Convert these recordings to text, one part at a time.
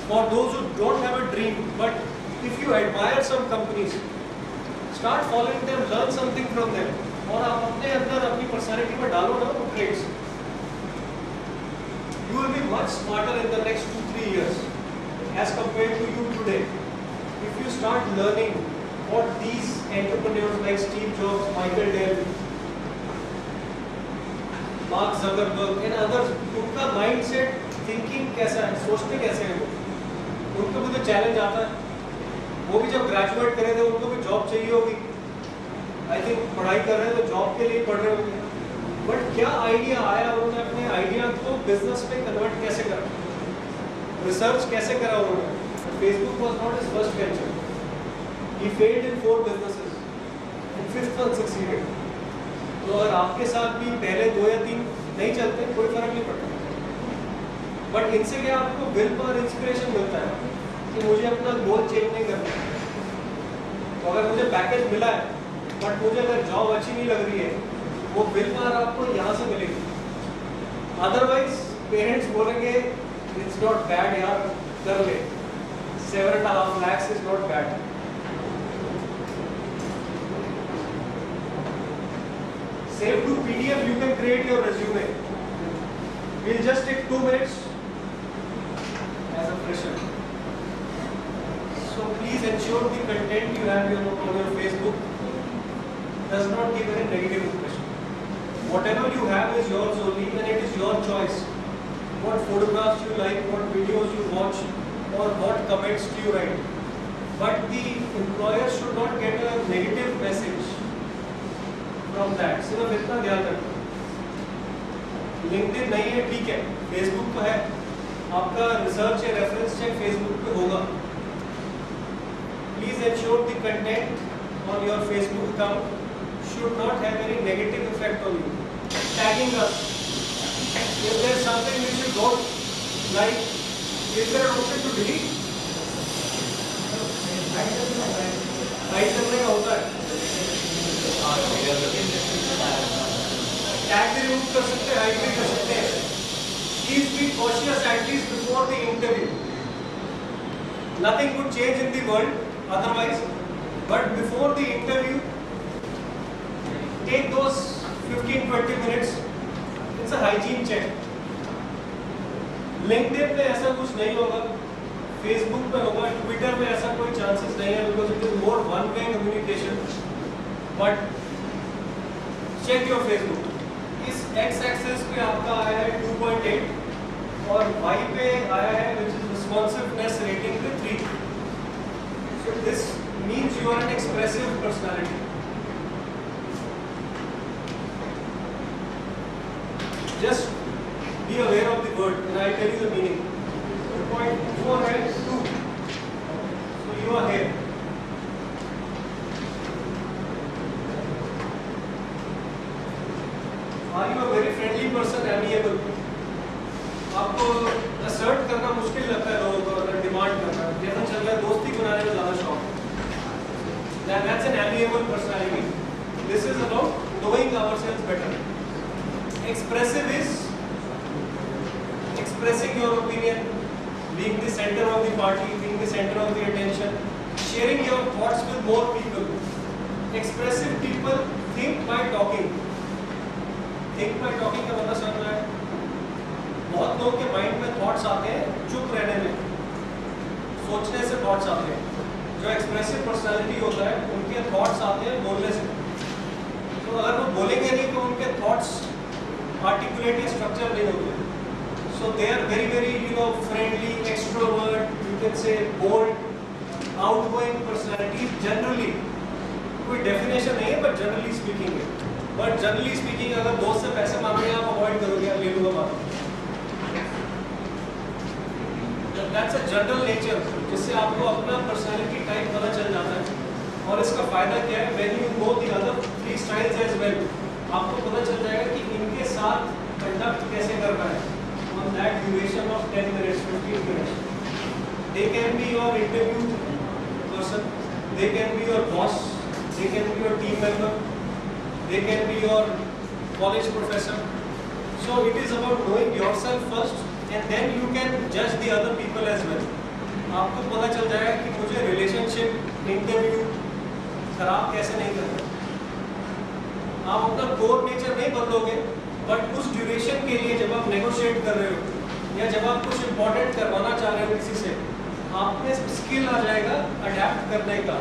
For those who don't have a dream, but if you admire some companies, start following them, learn something from them. और आप अपने अंदर अपनी personality में डालो ना वो traits. You will be much smarter in the next 2-3 years as compared to you today. If you start learning what these entrepreneurs like Steve Jobs, Michael Dell, Mark Zuckerberg and others, उनका mindset, thinking कैसा है, सोचते कैसे हैं वो, उनको भी तो challenge आता है. वो भी जब ग्रेजुएट करे थे उनको भी जॉब चाहिए होगी. आई थिंक पढ़ाई कर रहे हैं तो जॉब के लिए पढ़ रहे होंगे. बट क्या आइडिया आया, उन्होंने अपने आइडिया को बिजनेस में कन्वर्ट कैसे करा, रिसर्च कैसे करा उन्होंने. Facebook was not his first venture. He failed in 4 businesses and 5th one succeeded. तो अगर आपके साथ भी पहले 2 या 3 नहीं चलते कोई फर्क नहीं पड़ता. बट इनसे क्या आपको विल पावर, इंस्पिरेशन मिलता है कि मुझे अपना गोल चेंज नहीं करना. तो अगर मुझे पैकेज मिला है बट मुझे अगर जॉब अच्छी नहीं लग रही है, वो विल पावर आपको यहाँ से मिलेगी. अदरवाइज पेरेंट्स बोलेंगे इट्स नॉट बैड यार, कर ले, 7.5 lakhs is not bad. Save to PDF, you can create your resume. We'll just take 2 minutes as a fresher. So please ensure the content you have on your Facebook does not give any negative impression. Whatever you have is yours only and it is your choice. What photographs you like, what videos you watch or what comments do you write. But the employer should not get a negative message from that. सिर्फ इतना ध्यान रखना. LinkedIn नहीं है ठीक है, Facebook तो है, आपका रिसर्च या रेफरेंस चेक Facebook पे होगा. Please ensure the content on your Facebook account should not have any negative effect on you. Tagging us. If there is something which you don't like, is there an option to delete? Hide करने का होता है. Tag भी remove कर सकते हैं, hide भी कर सकते हैं. Please be cautious at least before the interview. Nothing would change in the world otherwise, but before the interview, take those 15-20 minutes. It's a hygiene check. LinkedIn पे ऐसा कुछ नहीं होगा, Facebook पे होगा, Twitter में ऐसा कोई chances नहीं है because it is more one-way communication. But check your Facebook. इस x-axis पे आपका आया है 2.8 और y पे आया है which is responsiveness rating पे 3. So this means you are an expressive personality. Just be aware of the word and I'll tell you the meaning. Point 4 है 2. So you are here. Are you a very friendly person, amiable? आपको assert करना मुश्किल लगता है लोगों को, अगर demand करना जैसा चल रहा है, दोस्ती बनाने में ज़्यादा शौक है. That's an amiable personality. This is about knowing ourselves better. Expressive is expressing your opinion, being the center of the party, being the center of the attention, sharing your thoughts with more people. Expressive people think by talking. Think by talking का मतलब समझ रहा है? बहुत लोगों के mind में thoughts आते हैं चुप रहने में, सोचने से थॉट्स आते हैं. जो एक्सप्रेसिव पर्सनालिटी होता है उनके थॉट्स आते हैं बोलने से. तो अगर वो बोलेंगे नहीं तो उनके थॉट्स आर्टिकुलेट या स्ट्रक्चर नहीं होते. So they are very very friendly, extrovert, you can say bold, outgoing personality. Generally कोई डेफिनेशन नहीं है बट जनरली स्पीकिंग है. बट जनरली स्पीकिंग अगर दोस्त से पैसे मांगे आप अवॉइड करोगे, आप ले लूँगा बात. That's a general nature, जिससे आपको अपना personality type पता चल जाता है. और इसका फायदा क्या है? When you know the other 3 styles as well, आपको पता चल जाएगा कि इनके साथ conduct कैसे करना है. On that duration of 10 minutes, 15 minutes, they can be your interview person, they can be your boss, they can be your team member, they can be your college professor. So it is about knowing yourself first. And then you can judge the other people as well. आपको पता चल जाएगा कि मुझे relationship interview खराब कैसे नहीं करना। आप अपना कोर नेचर नहीं बदलोगे, बट उस ड्यूरेशन के लिए जब आप नेगोशिएट कर रहे हो या जब आप कुछ इंपॉर्टेंट करवाना चाह रहे हो किसी से, आप में स्किल आ जाएगा अडेप्ट करने का।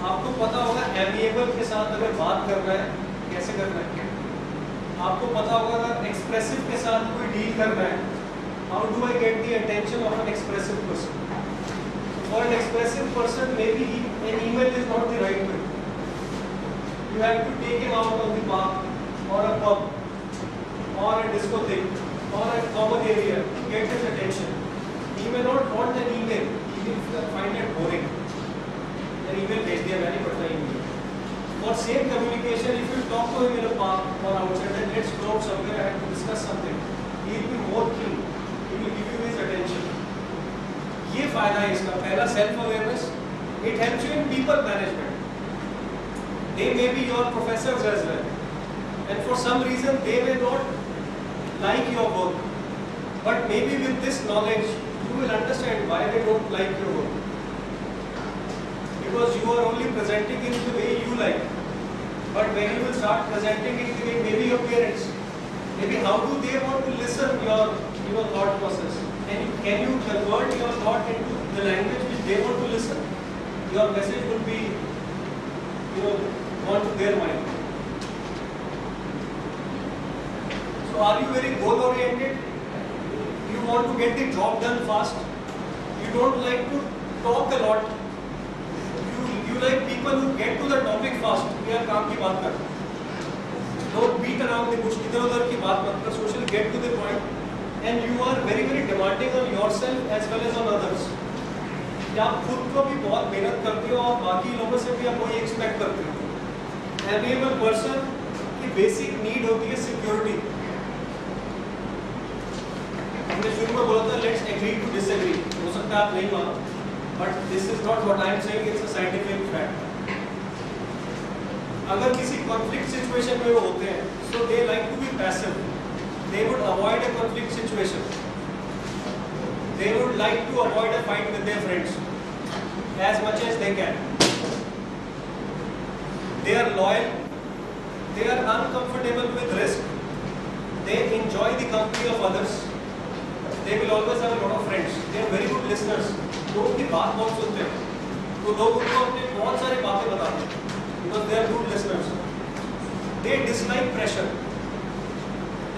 आपको पता होगा एमिएबल के साथ अगर बात करना है कैसे करना है, आपको पता होगा अगर एक्सप्रेसिव के साथ कोई डील करना है, how do I get the attention of an expressive person. For an expressive person may be an email is not the right way, you have to take him out of the park or a pub or a discotheque or a common area to get his attention. He may not want an email, even if you find it boring. An email भेज दिया मैंने, पढ़ना ही नहीं है। For same communication, if you talk to him in a park or outside and let's go out somewhere and discuss something, he will be more keen. He will give you his attention. ये फायदा है इसका। पहला self awareness. It helps you in people management. They may be your professors as well, and for some reason they may not like your work, but maybe with this knowledge you will understand why they don't like your work, because you are only presenting it the way you like. But when you will start presenting it the way maybe your parents, maybe how do they want to listen your thought process, and can you convert your thought into the language which they want to listen? Your message will be gone to their mind. So are you very goal oriented? You want to get the job done fast. You don't like to talk a lot. You like people who get to the topic fast. यार काम की बात कर. Don't beat around the bush. इधर उधर की बात मत कर. Social, get to the point. And you are very very demanding on yourself as well as on others. या आप खुद को भी बहुत मेहनत करते हो और बाकी लोगों से भी आप वही एक्सपेक्ट करते हो. Amiable person की बेसिक नीड होती है सिक्योरिटी. हमने शुरू में बोला था लेट्स एग्री टू डिसएग्री. हो सकता है आप नहीं मानो, but this is not what I am saying, it's a scientific fact. अगर किसी कॉन्फ्लिक्ट सिचुएशन में वो होते हैं, so they like to be passive. They would avoid a conflict situation. They would like to avoid a fight with their friends as much as they can. They are loyal. They are uncomfortable with risk. They enjoy the company of others. They will always have a lot of friends. They are very good listeners. लोगों की बात बहुत सुनते हैं, तो लोग उनको अपने बहुत सारी बातें बताते हैं, because they are good listeners. They dislike pressure.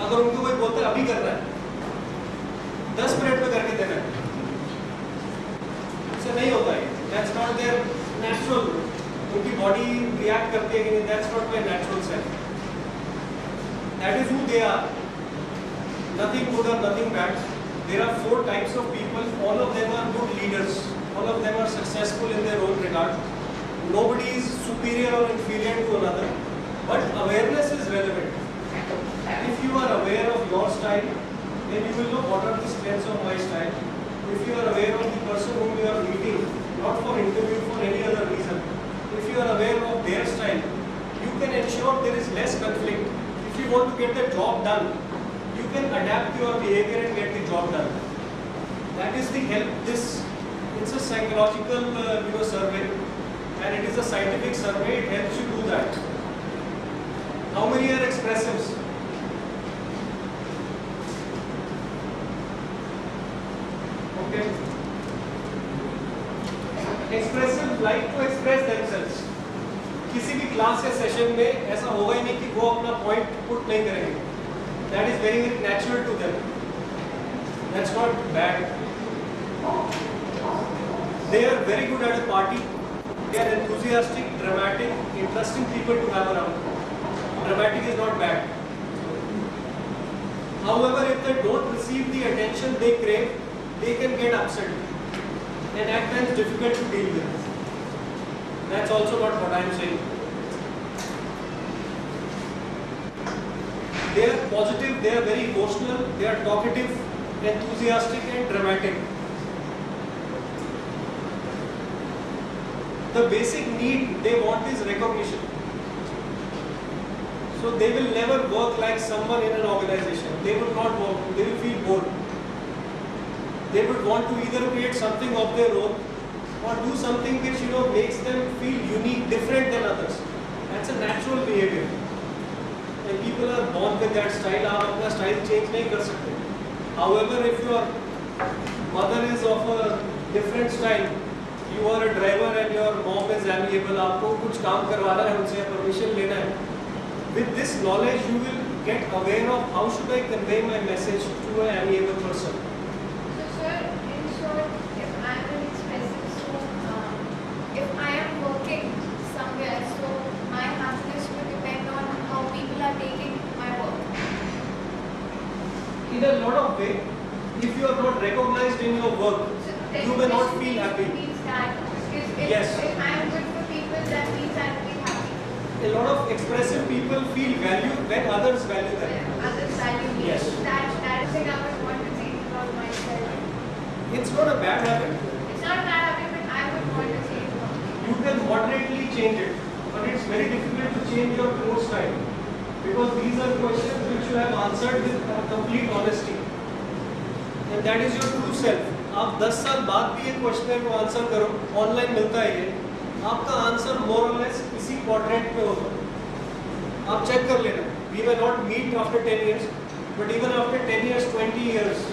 अगर उनको कोई बोलता है अभी करना है, 10 मिनट में करके देना है, इससे नहीं होता है. That's not their natural. उनकी बॉडी रिएक्ट करती है कि नहीं, that's not their natural self. That is who they are. Nothing good or nothing bad. There are 4 types of people. All of them are good leaders. All of them are successful in their own regard. Nobody is superior or inferior to another. But awareness is relevant. If you are aware of your style, then you will know what are the strengths of my style. If you are aware of the person whom you are meeting, not for interview, for any other reason, if you are aware of their style, you can ensure there is less conflict. If you want to get the job done, you can adapt your behavior and get the job done. That is the help. It's a psychological survey, and it is a scientific survey. It helps you do that. How many are expressives? Okay. Expressive like to express themselves. किसी भी class या session में ऐसा होगा ही नहीं कि वो अपना पॉइंट पुट नहीं करेंगे. That is very very natural to them. That's not bad. They are very good at a party. They are enthusiastic, dramatic, interesting people to have around. Dramatic is not bad. However, if they don't receive the attention they crave, they can get upset and at times difficult to deal with. That's also not what I am saying. They are positive, they are very emotional, they are talkative, enthusiastic and dramatic. The basic need they want is recognition. So they will never work like someone in an organization. They will not work, they will feel bored. they would want to either create something of their own or do something which makes them feel unique, different than others. That's a natural behavior. And people are born with that style. आप अपना style change नहीं कर सकते. However, if your mother is of a different style, you are a driver and your mom is amiable, आपको कुछ काम करवाना है उनसे, permission लेना है. With this knowledge, you will get aware of how should I convey my message to an amiable person. So, sir, in short, if I am an expressive, so if I am working somewhere, so my happiness will depend on how people are taking my work. In a lot of ways, if you are not recognized in your work, So you may not feel happy. Means that if Yes. if I am good for people, that means I will be happy. A lot of expressive people feel valued when others value them. Others value me. Yes. That is thing I would want to change about myself. It's not a bad habit. It's not a bad habit, but I would want to change about it. You can moderately change it, but it's very difficult to change your core style because these are questions which you have answered with complete honesty, and that is your true self. आप 10 साल बाद भी एक question को answer करो, online मिलता है ये, आपका आंसर मोर और लेस इसी क्वाड्रेंट में होगा. आप चेक कर लेना. We may not meet after 10 years, but even after 10 years, 20 years,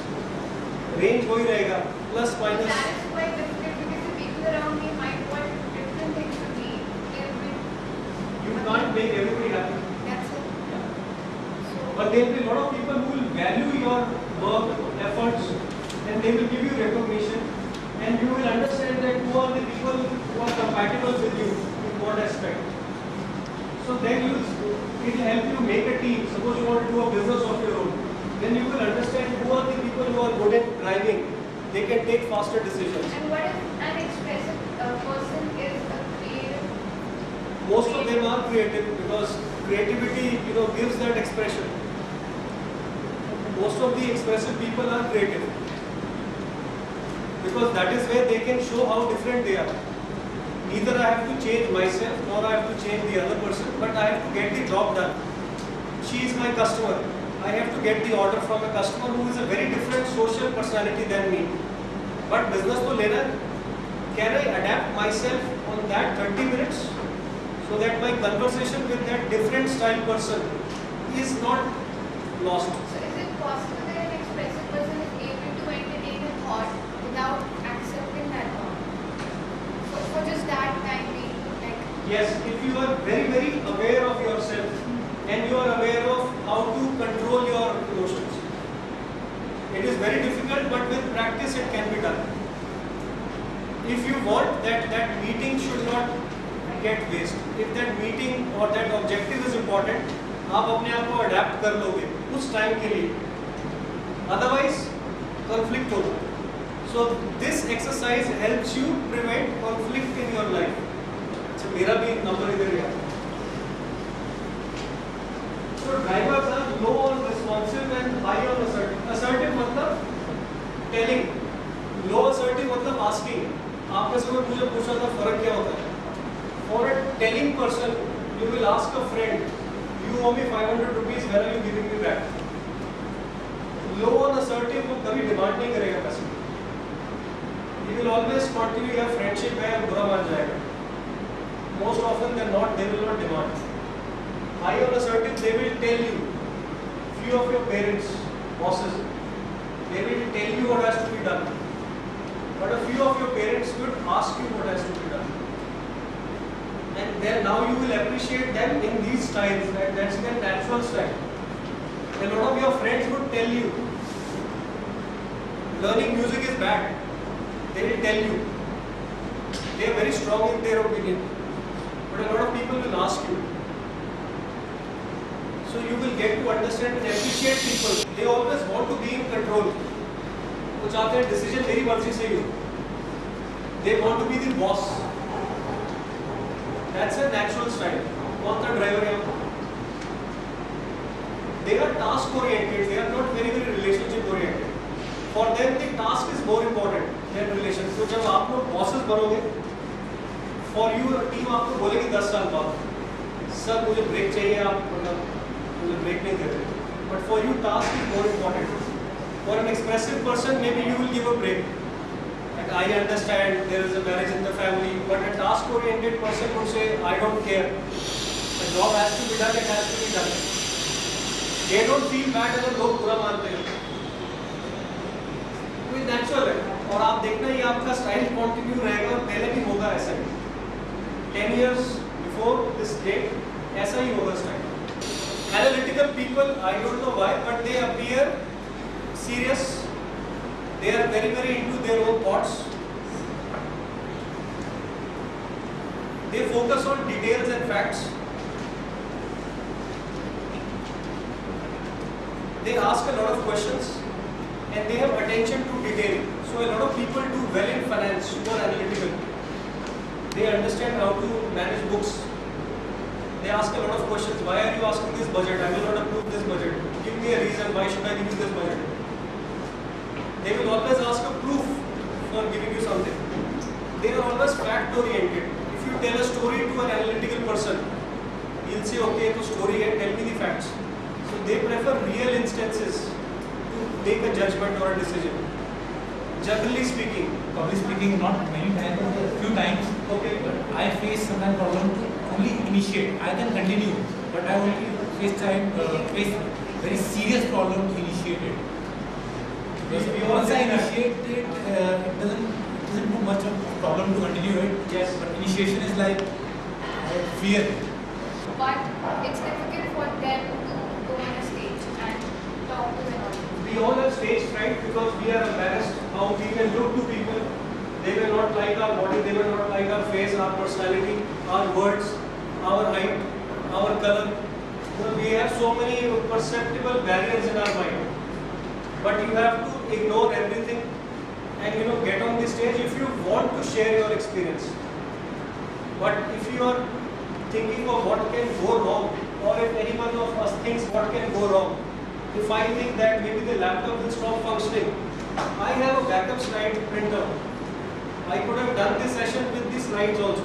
range वही रहेगा, plus minus. That is quite difficult because the people around me might want different things to be. You can't make everybody happy. That's it. So, But there will be a lot of people who will value your work, efforts, and they will give you recognition, and you will understand that who are the people who are compatible with you in what aspect. So then it will help you make a team. Suppose you want to do a business of your own, then you will understand who are the people who are good at driving. They can take faster decisions. and what if an expressive person is a creative? Most of them are creative because creativity, gives that expression. Most of the expressive people are creative because that is where they can show how different they are. Neither I have to change myself nor I have to change the other person, but I have to get the job done. She is my customer. I have to get the order from a customer who is a very different social personality than me. But business to lena, can I adapt myself on that 30 minutes so that my conversation with that different style person is not lost? So is it possible that an expressive person is able to entertain a thought without accepting that thought? For just that time being, like. Yes, if you are very, very aware of yourself and you are aware of how to control your emotions. It is very difficult, but with practice it can be done. If you want that meeting should not get waste. If that meeting or that objective is important, आप अपने आप को adapt कर लोगे उस time के लिए. Otherwise, conflict होगा. So this exercise helps you prevent conflict in your life. अच्छा मेरा भी नंबर इधर गया. So drivers are low on responsive and high on assertive. Assertive मतलब telling. Low assertive मतलब asking. आपने से कोई मुझे पूछा था फर्क क्या होता है? For a telling person, you will ask a friend, you owe me 500 rupees, when are you giving me back? Low on assertive वो कभी डिमांड नहीं करेगा पैसे. He will always continue your friendship है और बुरा मान जाएगा. Most often than not, they will not demand. High on assertive, they will tell you. Few of your parents, bosses, they will tell you what has to be done. But a few of your parents will ask you what has to be done. And then now you will appreciate them in these styles. That's their natural style. A lot of your friends would tell you, learning music is bad. They will tell you. They are very strong in their opinion. But a lot of people will ask you. So you will get to understand and appreciate people. They always want to be in control. वो चाहते हैं decision मेरी मर्जी से ही हो. They want to be the boss. That's a natural style. कौन सा driver है? They are task oriented. They are not very relationship oriented. For them the task is more important than relation. तो जब आप लोग bosses बनोगे, for you team आपको बोलेगी 10 साल बाद, सर मुझे ब्रेक चाहिए, आप मुझे ब्रेक नहीं दे रहे. But for you task is more important. For an expressive person, maybe you will give a break. And I understand there is a marriage in the family, but a task-oriented person would say, I don't care. The job has to be done, it has to be done. They don't feel bad अगर लोग बुरा मानते हैं. वो natural है. और आप देखना ये आपका स्टाइल कंटिन्यू रहेगा और पहले भी होगा ऐसा ही. 10 years before this date, ऐसा ही होगा style. Analytical people, I don't know why, but they appear serious. They are very, very into their own thoughts. They focus on details and facts. They ask a lot of questions and they have attention to detail. So a lot of people do well in finance who are analytical. They understand how to manage books. They ask a lot of questions. Why are you asking this budget? I will not approve this budget. Give me a reason. Why should I give you this budget? They will always ask a proof for giving you something. They are always fact oriented. If you tell a story to an analytical person, he'll say, okay, to story hai, tell me the facts. So they prefer real instances to make a judgment or a decision. Generally speaking, Public speaking, not many times, but a few times. okay, But I face some kind of problem to only initiate. I can continue, but I only face very serious problem to initiate it. Because We all once I say that. initiate it, it doesn't do much of a problem to continue it. Yes. But initiation is like fear. But it's difficult for them to go on a stage and talk to an audience. We all have stage fright because we are embarrassed how we can look to people. They will not like our body, they will not like our face, our personality, our words, our height, our color. We have so many perceptible barriers in our mind. But you have to ignore everything and get on the stage if you want to share your experience. But if you are thinking of what can go wrong, or if any one of us thinks what can go wrong, if I think that maybe the laptop will stop functioning, I have a backup slide printer. I could have done this session with these slides also.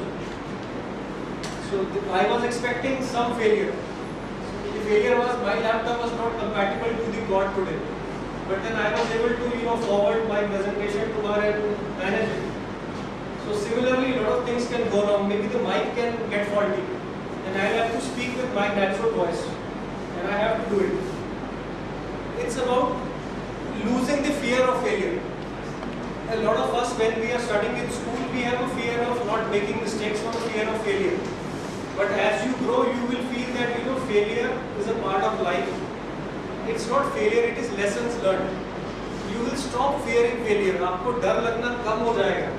So I was expecting some failure. The failure was my laptop was not compatible to the plot today. But then I was able to forward my presentation to her and manage it. So similarly, a lot of things can go wrong. Maybe the mic can get faulty, and I have to speak with my natural voice, and I have to do it. It's about losing the fear of failure. A lot of us, when we are studying in school, we have a fear of not making mistakes or a fear of failure. But as you grow, you will feel that failure is a part of life. It's not failure; it is lessons learned. You will stop fearing failure. आपको डर लगना कम हो जाएगा.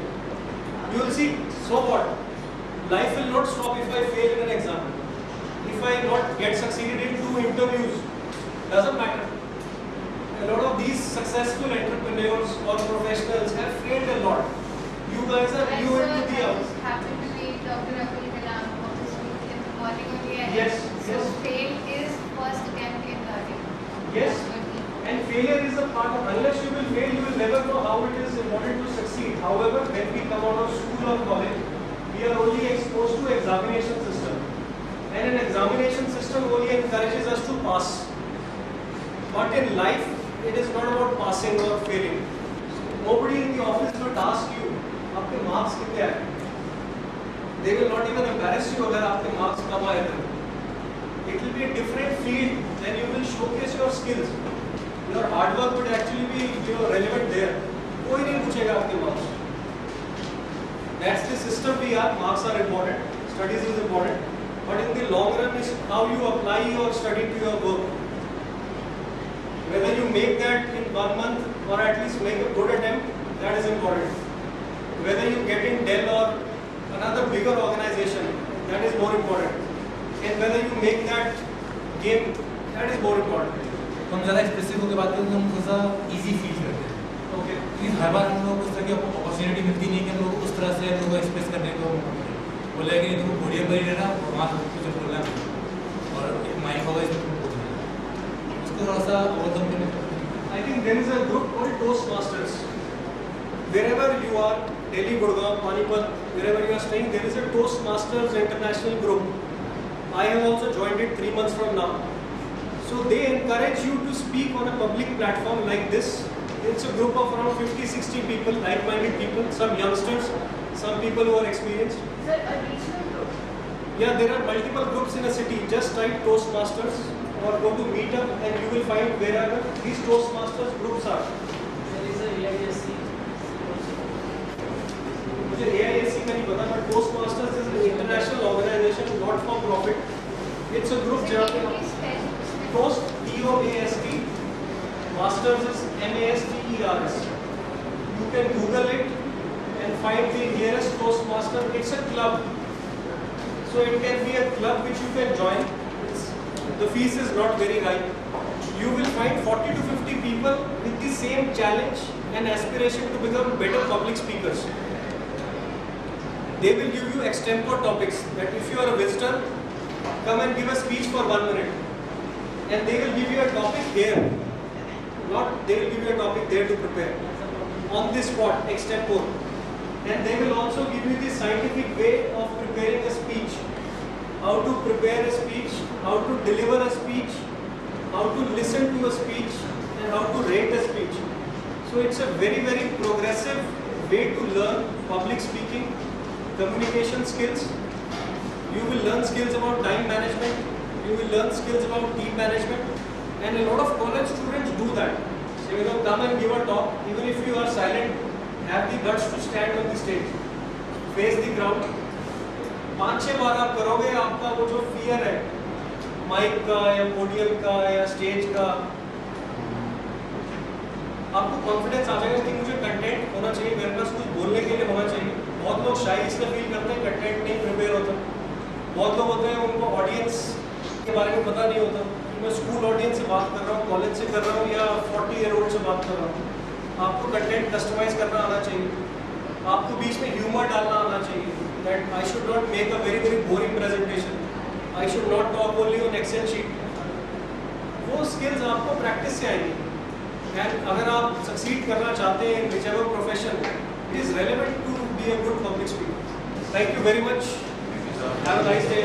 You will see. So what? Life will not stop if I fail in an exam. If I not get succeeded in 2 interviews, doesn't matter. A lot of these successful entrepreneurs or professionals have failed a lot. You guys are new into the I just happened to be Dr. Abdul Kalam of this week in the morning only. Yes, So yes. fail is first attempt in learning. Yes. And failure is a part of, unless you will fail, you will never know how it is important to succeed. However, when we come out of school or college, we are only exposed to examination system. And an examination system only encourages us to pass. But in life, it is not about passing or failing. Nobody in the office will ask you, आपके marks कितने आए? They will not even embarrass you अगर आपके marks कम आए थे. It will be a different field, then you will showcase your skills. Your hard work would actually be relevant there. कोई नहीं पूछेगा आपके marks. That's the system we are. Marks are important. Studies is important. But in the long run, is how you apply your study to your work. Whether you make that in 1 month or at least make a good attempt, that is important. Whether you get in Dell or another bigger organization, that is more important. And whether you make that game, that is more important. हम ज़्यादा expressive होकर बात करते हैं, हम थोड़ा सा easy feel करते हैं. Okay. क्योंकि हर बार हम लोग को उस तरह की अपॉर्चुनिटी मिलती नहीं कि हम लोग उस तरह से हम लोग एक्सप्रेस करने को बोले कि तुमको पोडियम पर ही रहना और वहाँ से कुछ बोलना और एक माइक होगा इसमें बोलना है. उसको थोड़ा सा ओवरकम करने को. I think there is a group called Toastmasters. Wherever you are, Delhi, Gurgaon, Panipat, wherever you are staying, there is a Toastmasters international group. I have also joined it 3 months from now. So they encourage you to speak on a public platform like this It's a group of around 50-60 people, like-minded people, some youngsters, some people who are experienced. Sir, a regional group? Yeah, there are multiple groups in a city. Just type Toastmasters or go to Meetup and you will find wherever these Toastmasters groups are. There is a AISC also. मुझे AISC का नहीं पता, but Toastmasters is an international organization, not for profit. It's a group जहाँ पे Toast, T-O-A-S-T, Masters is M-A-S-T-E-R-S. You can Google it and find the nearest Toastmaster. It's a club. So it can be a club which you can join. The fees is not very high. You will find 40 to 50 people with the same challenge and aspiration to become better public speakers. They will give you extempore topics that if you are a visitor, come and give a speech for 1 minute. And they will give you a topic here. Not they will give you a topic there to prepare. On the spot, extempore. And they will also give you the scientific way of preparing a speech. How to prepare a speech, how to deliver a speech, how to listen to a speech, and how to rate a speech. So it's a very, very progressive way to learn public speaking, communication skills. You will learn skills about time management, you will learn skills about team management, and a lot of college students do that. So you know, come and give a talk, even if you are silent, have the guts to stand on the stage, face the crowd. 5-6 बार आप करोगे, आपका वो जो fear है mic का या podium का या स्टेज का, आपको कॉन्फिडेंस आ जाएगा कि मुझे कंटेंट होना चाहिए, मेरे पास कुछ बोलने के लिए होना चाहिए. बहुत लोग शाय इसलिए फील करते हैं कंटेंट नहीं प्रिपेयर होता. बहुत लोग होते हैं उनको ऑडियंस के बारे में पता नहीं होता कि मैं स्कूल ऑडियंस से बात कर रहा हूँ, कॉलेज से कर रहा हूँ या 40-year-old से बात कर रहा हूँ. आपको कंटेंट कस्टमाइज करना आना चाहिए, आपको बीच में ह्यूमर डालना आना चाहिए. That I should not make a very, very boring presentation. I should not talk only on Excel sheet. वो skills आपको practice से आएंगी. And अगर आप succeed करना चाहते हैं whichever profession, it is relevant to be a good public speaker. Thank you very much. Have a nice day.